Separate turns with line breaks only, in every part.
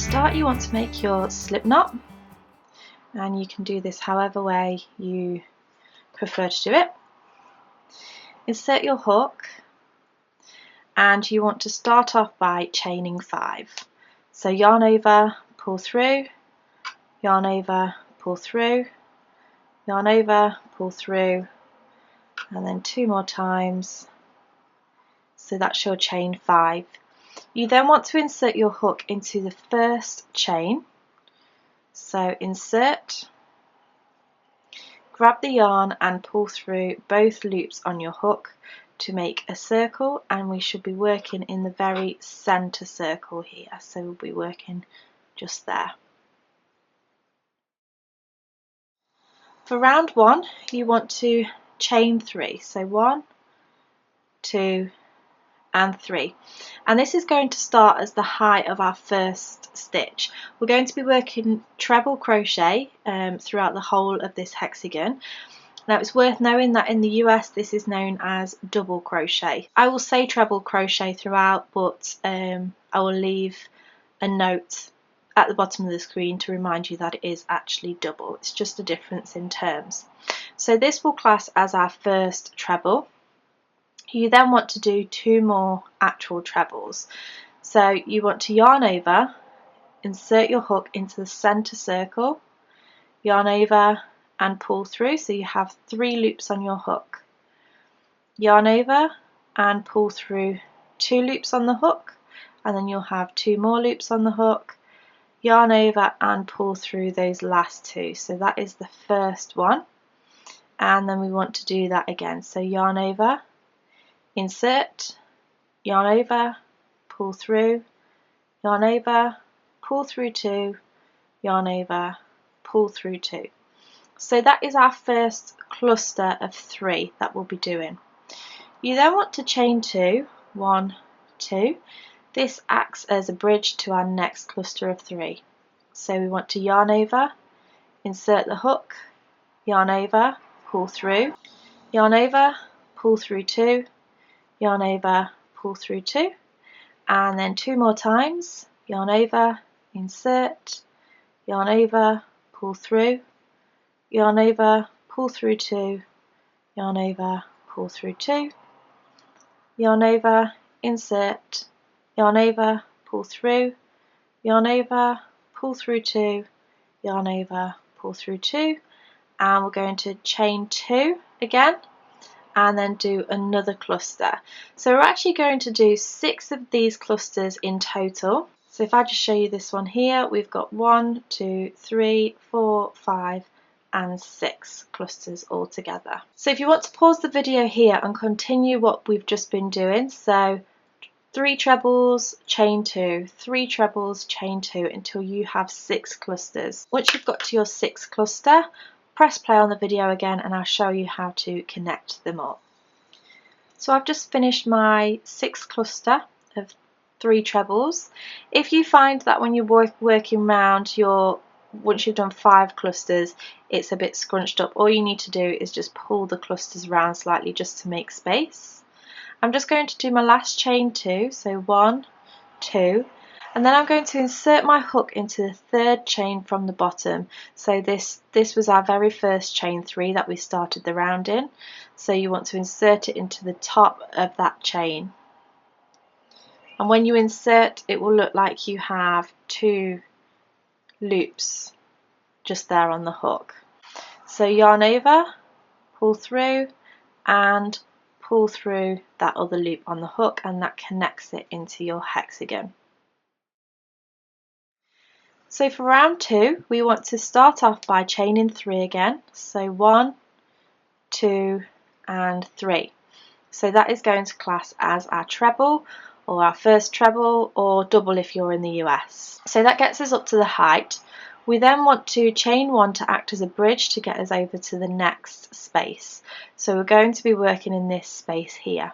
start you want to make your slip knot, and you can do this however way you prefer to do it. Insert your hook, and you want to start off by chaining 5. So yarn over, pull through, yarn over, pull through, yarn over, pull through, and then 2 more times. So that's your chain 5. You then want to insert your hook into the first chain. So insert, grab the yarn and pull through both loops on your hook to make a circle, and we should be working in the very center circle here, so we'll be working just there. For round 1 you want to chain 3, so 1, 2 and 3, and this is going to start as the height of our first stitch. We're going to be working treble crochet throughout the whole of this hexagon. Now it's worth knowing that in the US this is known as double crochet. I will say treble crochet throughout, but I will leave a note at the bottom of the screen to remind you that it is actually double. It's just a difference in terms. So this will class as our first treble. You then want to do 2 more actual trebles. So you want to yarn over, insert your hook into the center circle, yarn over and pull through, so you have 3 loops on your hook. Yarn over and pull through 2 loops on the hook, and then you'll have 2 more loops on the hook. Yarn over and pull through those last 2. So that is the first one, and then we want to do that again. So yarn over, insert, yarn over, pull through, yarn over, pull through 2, yarn over, pull through 2. So that is our first cluster of 3 that we'll be doing. You then want to chain 2, 1, 2. This acts as a bridge to our next cluster of 3. So we want to yarn over, insert the hook, yarn over, pull through, yarn over, pull through 2, yarn over, pull through 2, and then 2 more times, yarn over, insert, yarn over, pull through, yarn over, pull through 2, yarn over, pull through 2, yarn over, insert, yarn over, pull through, yarn over, pull through 2, yarn over, pull through 2, and we're going to chain 2 again, and then do another cluster. So we're actually going to do 6 of these clusters in total. So if I just show you this one here, we've got 1, 2, 3, 4, 5 and 6 clusters all together. So if you want to pause the video here and continue what we've just been doing, so 3 trebles, chain 2, 3 trebles, chain 2 until you have 6 clusters. Once you've got to your 6th cluster, press play on the video again and I'll show you how to connect them up. So I've just finished my 6th cluster of 3 trebles. If you find that when you're working round once you've done 5 clusters it's a bit scrunched up, all you need to do is just pull the clusters around slightly just to make space. I'm just going to do my last chain 2, so 1, 2, and then I'm going to insert my hook into the 3rd chain from the bottom. So this was our very first chain 3 that we started the round in, so you want to insert it into the top of that chain, and when you insert it will look like you have 2 loops just there on the hook. So yarn over, pull through and pull through that other loop on the hook, and that connects it into your hexagon. So for round 2 we want to start off by chaining 3 again, so 1, 2 and 3. So that is going to class as our treble or our first treble, or double if you're in the US. So that gets us up to the height. We then want to chain 1 to act as a bridge to get us over to the next space. So we're going to be working in this space here.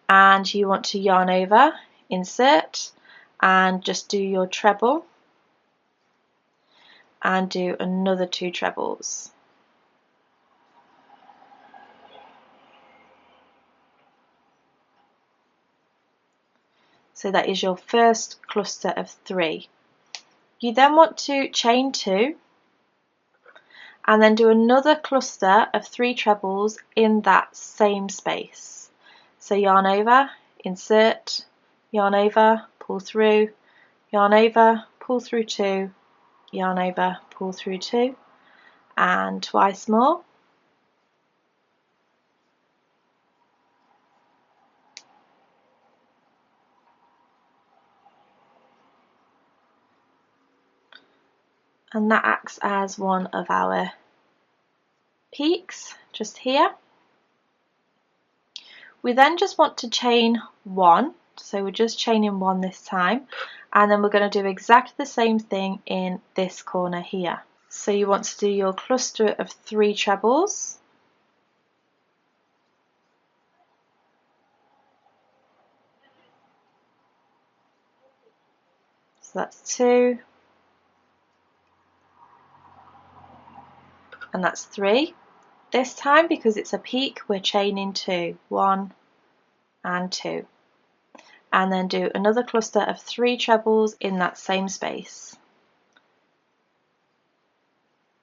And you want to yarn over, insert, and just do your treble, and do another 2 trebles. So that is your first cluster of 3. You then want to chain 2 and then do another cluster of 3 trebles in that same space. So yarn over, insert, yarn over, pull through, yarn over, pull through 2, yarn over, pull through 2, and twice more. And that acts as one of our peaks just here. We then just want to chain 1, so we're just chaining 1 this time, and then we're going to do exactly the same thing in this corner here. So you want to do your cluster of 3 trebles, so that's 2, and that's 3. This time, because it's a peak, we're chaining 2, 1 and 2, and then do another cluster of 3 trebles in that same space.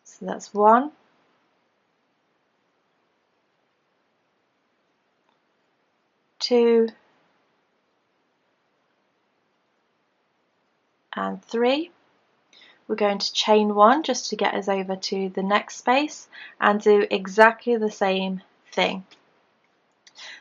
So that's 1, 2 and 3. We're going to chain 1 just to get us over to the next space and do exactly the same thing.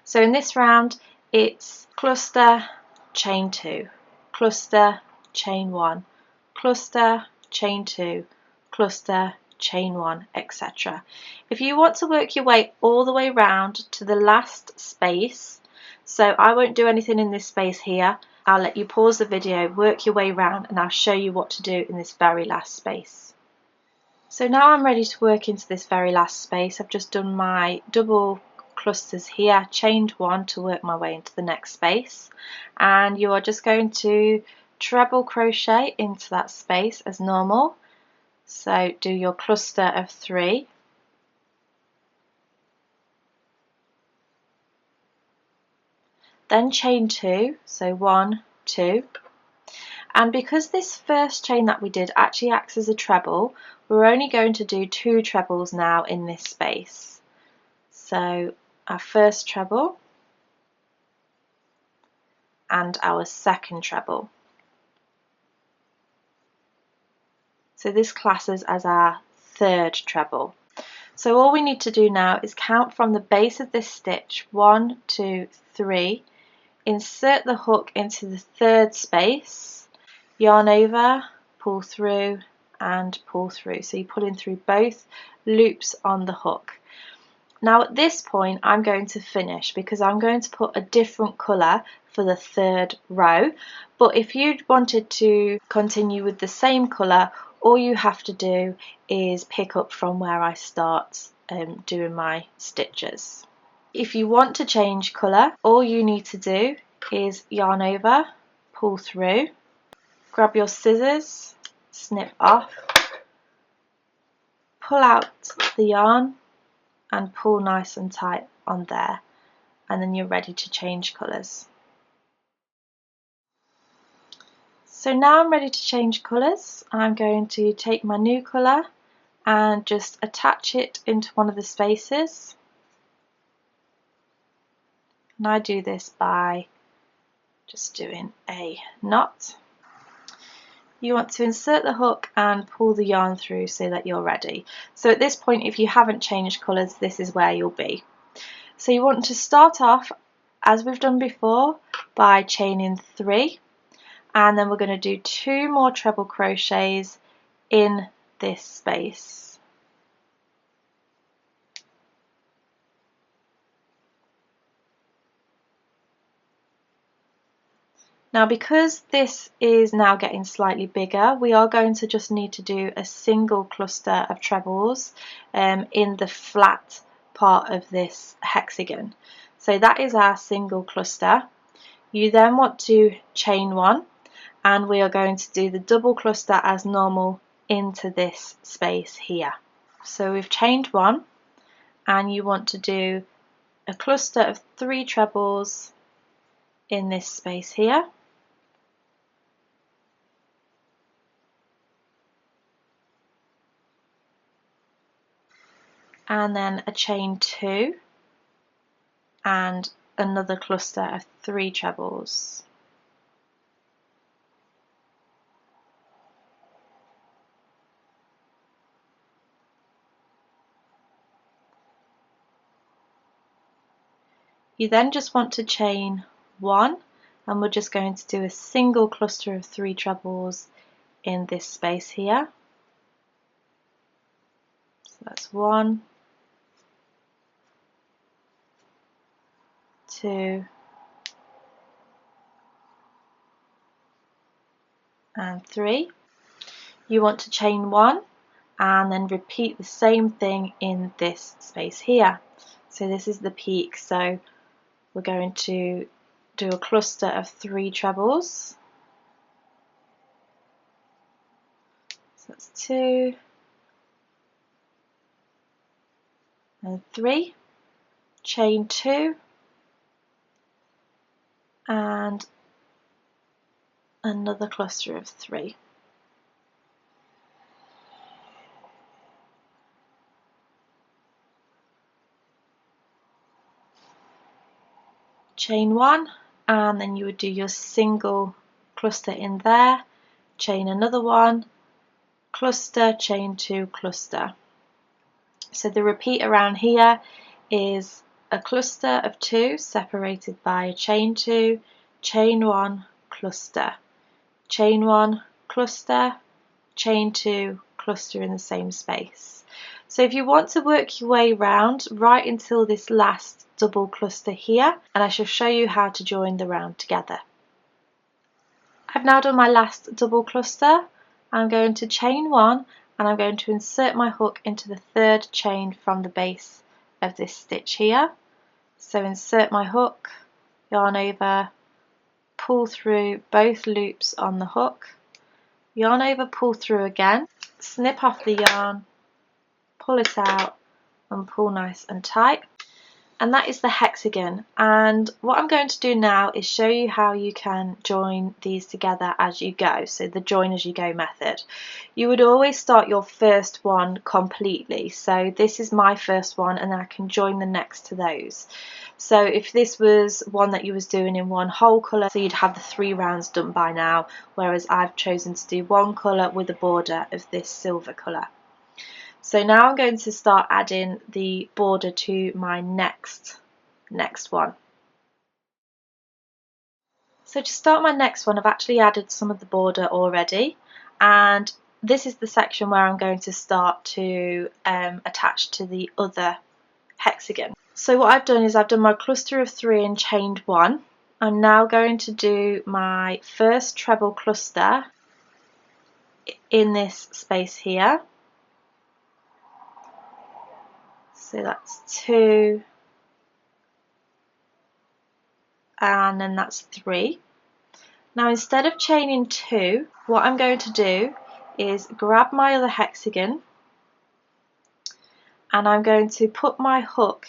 So in this round it's cluster, chain 2, cluster, chain 1, cluster, chain 2, cluster, chain 1, etc. If you want to work your way all the way round to the last space, so I won't do anything in this space here, I'll let you pause the video, work your way round, and I'll show you what to do in this very last space. So now I'm ready to work into this very last space. I've just done my double clusters here, chained 1 to work my way into the next space, and you are just going to treble crochet into that space as normal. So do your cluster of 3, then chain 2, so 1, 2, and because this first chain that we did actually acts as a treble, we're only going to do 2 trebles now in this space. So our first treble and our second treble. So this classes as our third treble. So all we need to do now is count from the base of this stitch, 1, 2, 3, insert the hook into the third space, yarn over, pull through and pull through. So you're pulling through both loops on the hook. Now at this point I'm going to finish because I'm going to put a different colour for the third row, but if you wanted to continue with the same colour, all you have to do is pick up from where I start doing my stitches. If you want to change colour, all you need to do is yarn over, pull through, grab your scissors, snip off, pull out the yarn and pull nice and tight on there, and then you're ready to change colours. So now I'm ready to change colours. I'm going to take my new colour and just attach it into one of the spaces, and I do this by just doing a knot. You want to insert the hook and pull the yarn through so that you're ready. So at this point, if you haven't changed colours, this is where you'll be. So you want to start off, as we've done before, by chaining 3, and then we're going to do 2 more treble crochets in this space. Now because this is now getting slightly bigger, we are going to just need to do a single cluster of trebles in the flat part of this hexagon. So that is our single cluster. You then want to chain 1, and we are going to do the double cluster as normal into this space here. So we've chained 1, and you want to do a cluster of 3 trebles in this space here. and then a chain 2 and another cluster of 3 trebles. You then just want to chain 1, and we're just going to do a single cluster of 3 trebles in this space here. So that's 1, 2, and 3. You want to chain 1 and then repeat the same thing in this space here. So this is the peak, so we're going to do a cluster of 3 trebles. So that's 2 and 3, chain 2 and another cluster of 3. Chain 1, and then you would do your single cluster in there, chain another one, cluster, chain 2, cluster. So the repeat around here is a cluster of 2 separated by a chain 2, chain 1, cluster, chain 1, cluster, chain 2, cluster in the same space. So if you want to work your way round right until this last double cluster here, and I shall show you how to join the round together. I've now done my last double cluster. I'm going to chain 1 and I'm going to insert my hook into the 3rd chain from the base of this stitch here. So insert my hook, yarn over, pull through both loops on the hook, yarn over, pull through again, snip off the yarn, pull it out and pull nice and tight. And that is the hexagon, and what I'm going to do now is show you how you can join these together as you go, so the join as you go method. You would always start your first one completely, so this is my first one and then I can join the next to those. So if this was one that you was doing in one whole colour, so you'd have the 3 rounds done by now, whereas I've chosen to do one colour with a border of this silver colour. So now I'm going to start adding the border to my next one. So to start my next one, I've actually added some of the border already, and this is the section where I'm going to start to attach to the other hexagon. So what I've done is I've done my cluster of 3 and chained 1. I'm now going to do my first treble cluster in this space here. So that's 2, and then that's 3. Now instead of chaining 2, what I'm going to do is grab my other hexagon and I'm going to put my hook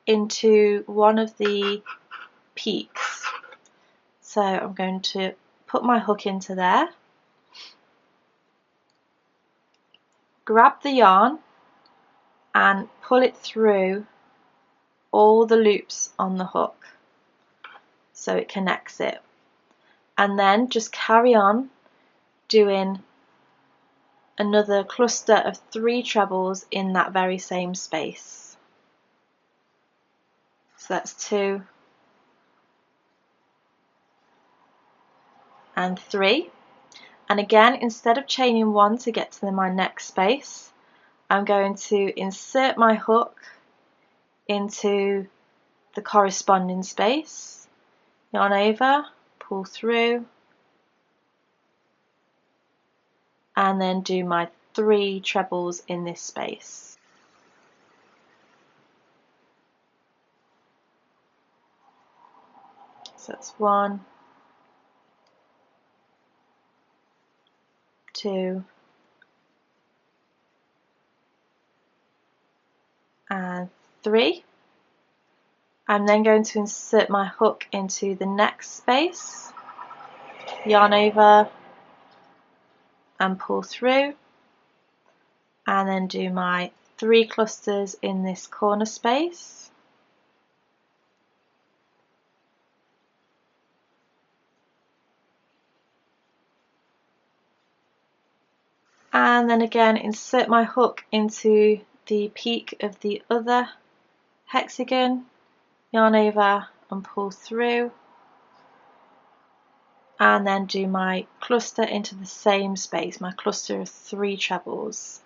into one of the peaks. So I'm going to put my hook into there, grab the yarn and pull it through all the loops on the hook so it connects it, and then just carry on doing another cluster of 3 trebles in that very same space. So that's 2 and 3, and again, instead of chaining 1 to get to my next space, I'm going to insert my hook into the corresponding space, yarn over, pull through, and then do my 3 trebles in this space. So that's 1, 2, and 3. I'm then going to insert my hook into the next space, yarn over and pull through, and then do my 3 clusters in this corner space. And then again insert my hook into the peak of the other hexagon, yarn over and pull through, and then do my cluster into the same space, my cluster of 3 trebles.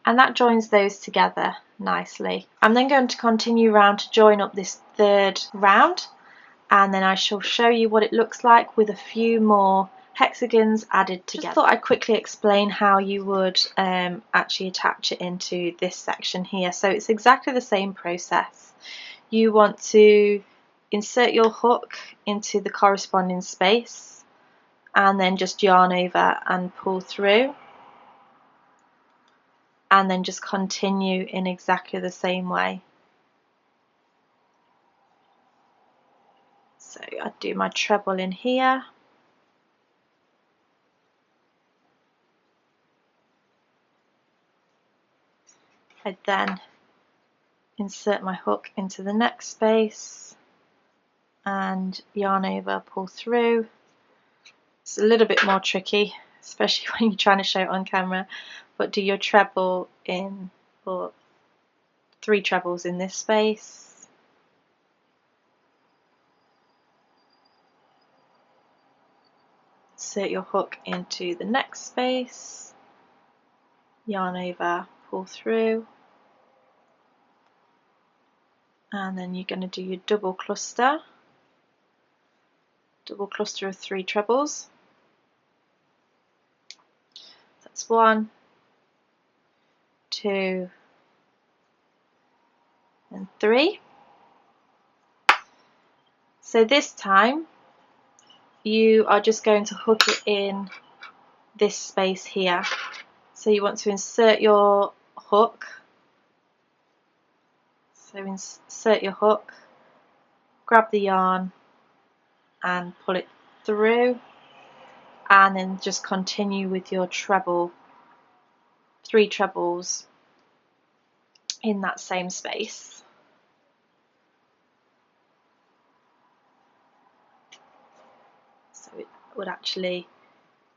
And that joins those together nicely. I'm then going to continue round to join up this 3rd round, and then I shall show you what it looks like with a few more hexagons added together. Just thought I'd quickly explain how you would actually attach it into this section here. So it's exactly the same process. You want to insert your hook into the corresponding space and then just yarn over and pull through, and then just continue in exactly the same way. So I do my treble in here, I then insert my hook into the next space and yarn over, pull through. It's a little bit more tricky, especially when you're trying to show it on camera, but do your treble in, or 3 trebles in this space, insert your hook into the next space, yarn over, pull through, and then you're going to do your double cluster of 3 trebles. That's 1, 2 and 3. So this time you are just going to hook it in this space here. So you want to insert your hook. So insert your hook, grab the yarn and pull it through, and then just continue with your treble, 3 trebles in that same space. So it would actually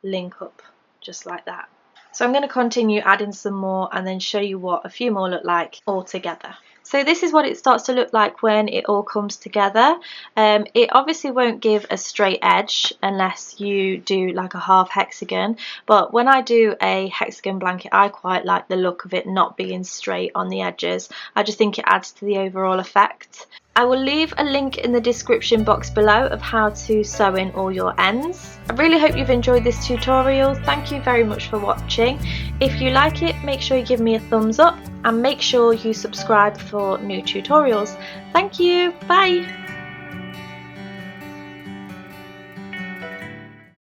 link up just like that. So I'm going to continue adding some more and then show you what a few more look like all together. So this is what it starts to look like when it all comes together. It obviously won't give a straight edge unless you do like a half hexagon, but when I do a hexagon blanket I quite like the look of it not being straight on the edges. I just think it adds to the overall effect. I will leave a link in the description box below of how to sew in all your ends. I really hope you've enjoyed this tutorial. Thank you very much for watching. If you like it, make sure you give me a thumbs up and make sure you subscribe for new tutorials. Thank you, bye!